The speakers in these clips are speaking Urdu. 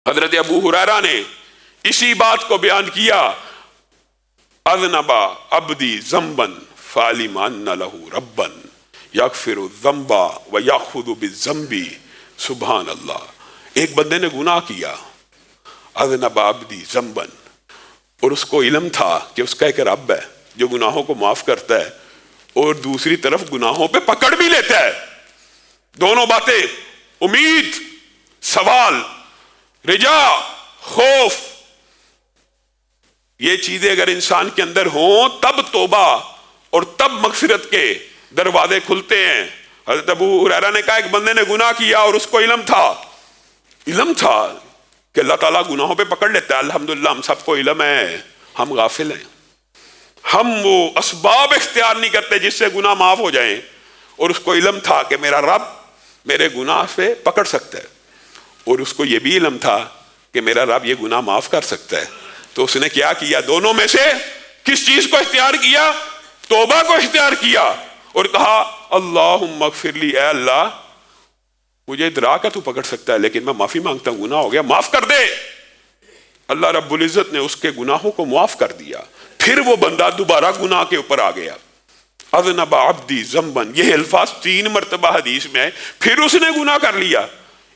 حضرت ابو ہریرہ نے اسی بات کو بیان کیا، اذنبا عبدی ذنبا فعلم ان لہ ربا یغفر الذنب ویأخذ بالذنب، سبحان اللہ، ایک بندے نے گناہ کیا، اذنبا عبدی ذنبا، اور اس کو علم تھا کہ اس کا ایک رب ہے جو گناہوں کو معاف کرتا ہے اور دوسری طرف گناہوں پہ پکڑ بھی لیتا ہے۔ دونوں باتیں، امید، سوال، رجا، خوف، یہ چیزیں اگر انسان کے اندر ہوں تب توبہ اور تب مغفرت کے دروازے کھلتے ہیں۔ حضرت ابو ہریرہ نے کہا ایک بندے نے گناہ کیا اور اس کو علم تھا کہ اللہ تعالیٰ گناہوں پہ پکڑ لیتا ہے۔ الحمدللہ ہم سب کو علم ہے، ہم غافل ہیں، ہم وہ اسباب اختیار نہیں کرتے جس سے گناہ معاف ہو جائیں، اور اس کو علم تھا کہ میرا رب میرے گناہ سے پکڑ سکتا ہے، اور اس کو یہ بھی علم تھا کہ میرا رب یہ گناہ معاف کر سکتا ہے۔ تو اس نے کیا کیا؟ دونوں میں سے کس چیز کو اختیار کیا؟ توبہ کو اختیار کیا، اور کہا اللہم اغفر لی، اے اللہ مجھے ادراک ہے تو پکڑ سکتا ہے لیکن میں معافی مانگتا ہوں، گناہ ہو گیا، معاف کر دے۔ اللہ رب العزت نے اس کے گناہوں کو معاف کر دیا۔ پھر وہ بندہ دوبارہ گناہ کے اوپر آ گیا، اذنب عبدی ذنبا، یہ الفاظ 3 مرتبہ حدیث میں ہے، پھر اس نے گناہ کر لیا۔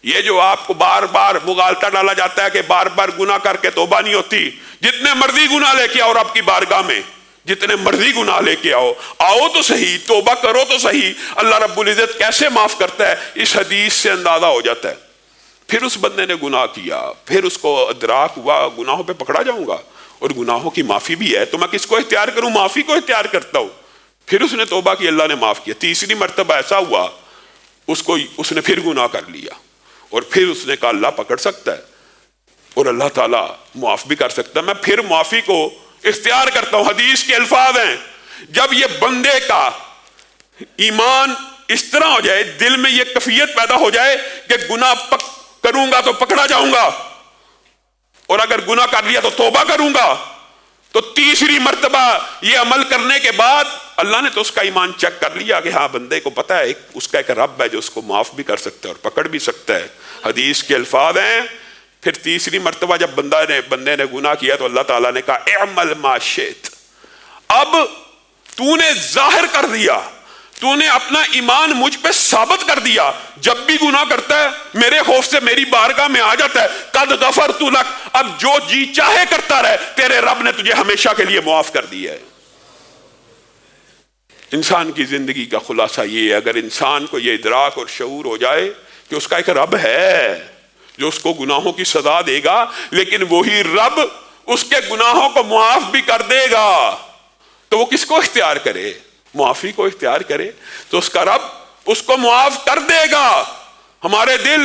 یہ جو آپ کو بار بار مغالطہ ڈالا جاتا ہے کہ بار بار گناہ کر کے توبہ نہیں ہوتی، جتنے مرضی گناہ لے کے آؤ رب کی بارگاہ میں، جتنے مرضی گناہ لے کے آؤ تو صحیح، توبہ کرو تو صحیح، اللہ رب العزت کیسے معاف کرتا ہے اس حدیث سے اندازہ ہو جاتا ہے۔ پھر اس بندے نے گناہ کیا، پھر اس کو ادراک ہوا گناہوں پہ پکڑا جاؤں گا اور گناہوں کی معافی بھی ہے، تو میں کس کو اختیار کروں؟ معافی کو اختیار کرتا ہوں۔ پھر اس نے توبہ کی، اللہ نے معاف کیا۔ تیسری مرتبہ ایسا ہوا اس نے پھر گناہ کر لیا، اور پھر اس نے کہا اللہ پکڑ سکتا ہے اور اللہ تعالیٰ معاف بھی کر سکتا ہے، میں پھر معافی کو اختیار کرتا ہوں۔ حدیث کے الفاظ ہیں، جب یہ بندے کا ایمان اس طرح ہو جائے، دل میں یہ کیفیت پیدا ہو جائے کہ گناہ کروں گا تو پکڑا جاؤں گا، اور اگر گناہ کر لیا تو توبہ کروں گا، تو تیسری مرتبہ یہ عمل کرنے کے بعد اللہ نے تو اس کا ایمان چیک کر لیا کہ ہاں بندے کو پتا ہے اس کا ایک رب ہے جو اس کو معاف بھی کر سکتا ہے اور پکڑ بھی سکتا ہے۔ حدیث کے الفاظ ہیں، پھر تیسری مرتبہ جب بندے نے گناہ کیا تو اللہ تعالیٰ نے کہا اعمل ما شئت، اب تو نے ظاہر کر دیا، تو نے اپنا ایمان مجھ پہ ثابت کر دیا، جب بھی گناہ کرتا ہے میرے خوف سے میری بارگاہ میں آ جاتا ہے، قد غفرت لک، اب جو جی چاہے کرتا رہے، تیرے رب نے تجھے ہمیشہ کے لیے معاف کر دیا ہے۔ انسان کی زندگی کا خلاصہ یہ ہے، اگر انسان کو یہ ادراک اور شعور ہو جائے کہ اس کا ایک رب ہے جو اس کو گناہوں کی سزا دے گا، لیکن وہی رب اس کے گناہوں کو معاف بھی کر دے گا، تو وہ کس کو اختیار کرے؟ معافی کو اختیار کرے تو اس کا رب اس کو معاف کر دے گا۔ ہمارے دل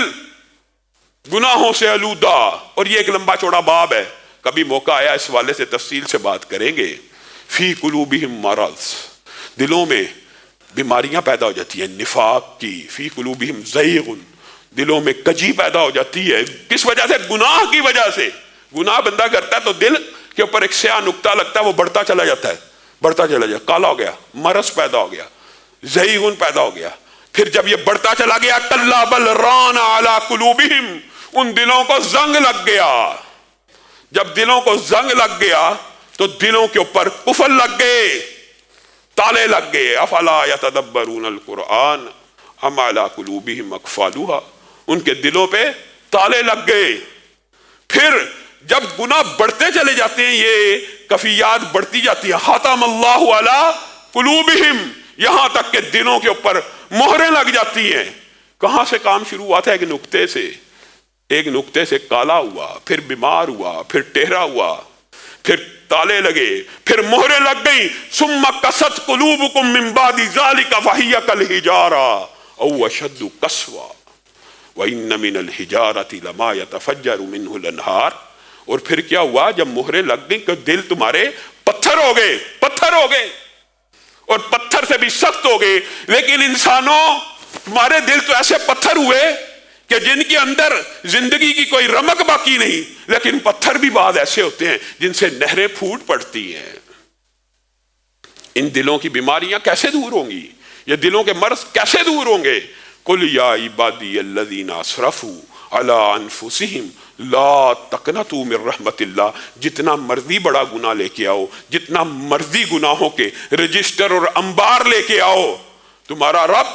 گناہوں سے آلودہ، اور یہ ایک لمبا چوڑا باب ہے، کبھی موقع آیا اس والے سے تفصیل سے بات کریں گے۔ فی قلوبہم مرض، دلوں میں بیماریاں پیدا ہو جاتی ہیں، نفاق کی، فی قلوبہم زیغ، دلوں میں کجی پیدا ہو جاتی ہے، کس وجہ سے؟ گناہ کی وجہ سے۔ گناہ بندہ کرتا ہے تو دل کے اوپر ایک سیاہ نقطہ لگتا ہے، وہ بڑھتا چلا جاتا ہے، کالا ہو گیا، مرض پیدا ہو گیا، زیغ پیدا ہو گیا۔ پھر جب یہ بڑھتا چلا گیا، کلا بل ران علی قلوبہم، ان دلوں کو زنگ لگ گیا۔ جب دلوں کو زنگ لگ گیا تو دلوں کے اوپر قفل لگ گئے، تالے لگ گئے۔ افلا یتدبرون القرآن ام علی قلوبہم اقفالها، ان کے دلوں پہ تالے لگ گئے۔ پھر جب گناہ بڑھتے چلے جاتے ہیں، یہ کفیات بڑھتی جاتی ہیں، ختم اللہ علی قلوبہم، یہاں تک کہ دلوں کے اوپر مہریں لگ جاتی ہیں۔ کہاں سے کام شروع ہوا تھا؟ ایک نقطے سے کالا ہوا، پھر بیمار ہوا، پھر ٹہرا ہوا، پھر تالے لگے، پھر مہریں لگ گئی۔ ثم قست قلوبکم من بعد ذلک فہی کالحجارہ او اشد قسوہ وان من الحجارۃ لما یتفجر منہ الانہار، اور پھر کیا ہوا؟ جب مہریں لگ گئی کہ دل تمہارے پتھر ہو گئے، اور پتھر سے بھی سخت ہو گئے۔ لیکن انسانوں، تمہارے دل تو ایسے پتھر ہوئے کہ جن کے اندر زندگی کی کوئی رمق باقی نہیں، لیکن پتھر بھی بعض ایسے ہوتے ہیں جن سے نہریں پھوٹ پڑتی ہیں۔ ان دلوں کی بیماریاں کیسے دور ہوں گی؟ یہ دلوں کے مرض کیسے دور ہوں گے؟ قل یا عبادی الذین اسرفوا علی انفسہم لا تقنطوا من رحمت اللہ، جتنا مرضی بڑا گناہ لے کے آؤ، جتنا مرضی گناہوں کے رجسٹر اور انبار لے کے آؤ، تمہارا رب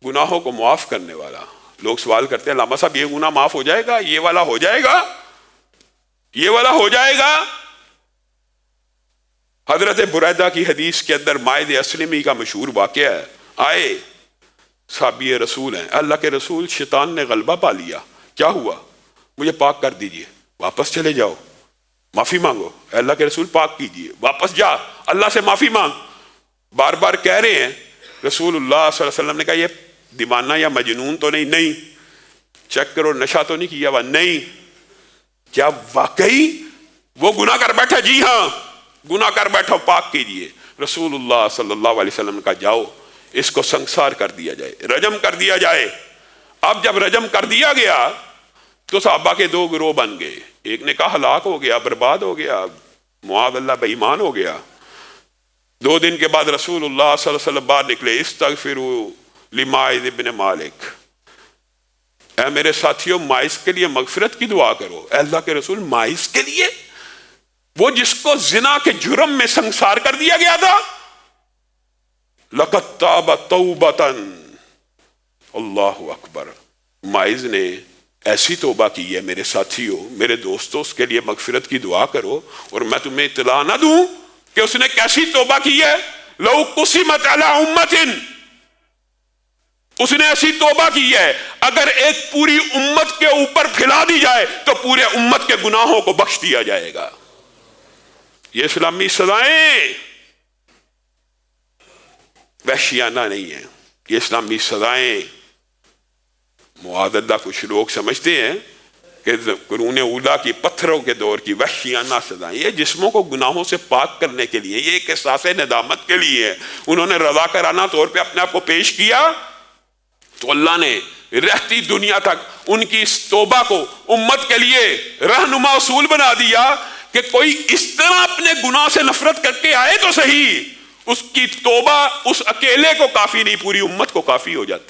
گناہوں کو معاف کرنے والا۔ لوگ سوال کرتے ہیں علامہ صاحب یہ گناہ معاف ہو جائے گا، یہ والا ہو جائے گا، یہ والا ہو جائے گا؟ حضرت بریدہ کی حدیث کے اندر مائد اسلمی کا مشہور واقعہ ہے، آئے صحابی رسول ہیں، اللہ کے رسول شیطان نے غلبہ پا لیا، کیا ہوا؟ مجھے پاک کر دیجئے، واپس چلے جاؤ، معافی مانگو۔ اے اللہ کے رسول پاک کیجئے، واپس جا اللہ سے معافی مانگ۔ بار بار کہہ رہے ہیں، رسول اللہ صلی اللہ علیہ وسلم نے کہا یہ دیوانہ یا مجنون تو نہیں چیک کرو نشہ تو نہیں کیا ہوا، نہیں، کیا واقعی وہ گناہ کر بیٹھا؟ جی ہاں گناہ کر بیٹھا، پاک کیجئے۔ رسول اللہ صلی اللہ علیہ وسلم نے کہا جاؤ اس کو سنسار کر دیا جائے، رجم کر دیا جائے۔ اب جب رجم کر دیا گیا تو صحابہ کے دو گروہ بن گئے، ایک نے کہا ہلاک ہو گیا، برباد ہو گیا، معاذ اللہ بے ایمان ہو گیا۔ 2 دن کے بعد رسول اللہ صلی اللہ علیہ وسلم باہر نکلے، استغفروا لماعز ابن مالک، اے میرے ساتھیوں ماعز کے لیے مغفرت کی دعا کرو۔ اے اللہ کے رسول ماعز کے لیے؟ وہ جس کو زنا کے جرم میں سنسار کر دیا گیا تھا۔ لقد تاب توبۃ، اللہ اکبر، ماعز نے ایسی توبہ کی ہے میرے ساتھیوں، میرے دوستوں، اس کے لیے مغفرت کی دعا کرو۔ اور میں تمہیں اطلاع نہ دوں کہ اس نے کیسی توبہ کی ہے؟ لو قسمت علی امت، اس نے ایسی توبہ کی ہے اگر ایک پوری امت کے اوپر پھیلا دی جائے تو پورے امت کے گناہوں کو بخش دیا جائے گا۔ یہ اسلامی سزائیں وحشیانہ نہیں ہیں، یہ اسلامی سزائیں معاذ اللہ کچھ لوگ سمجھتے ہیں کہ قرون اولیٰ کی پتھروں کے دور کی وحشیانہ سزائیں، یہ جسموں کو گناہوں سے پاک کرنے کے لیے، یہ ایک احساس ندامت کے لیے ہے۔ انہوں نے رضا کرانہ طور پہ اپنے آپ کو پیش کیا تو اللہ نے رہتی دنیا تک ان کی اس توبہ کو امت کے لیے رہنما اصول بنا دیا کہ کوئی اس طرح اپنے گناہ سے نفرت کر کے آئے تو صحیح، اس کی توبہ اس اکیلے کو کافی نہیں، پوری امت کو کافی ہو جاتی۔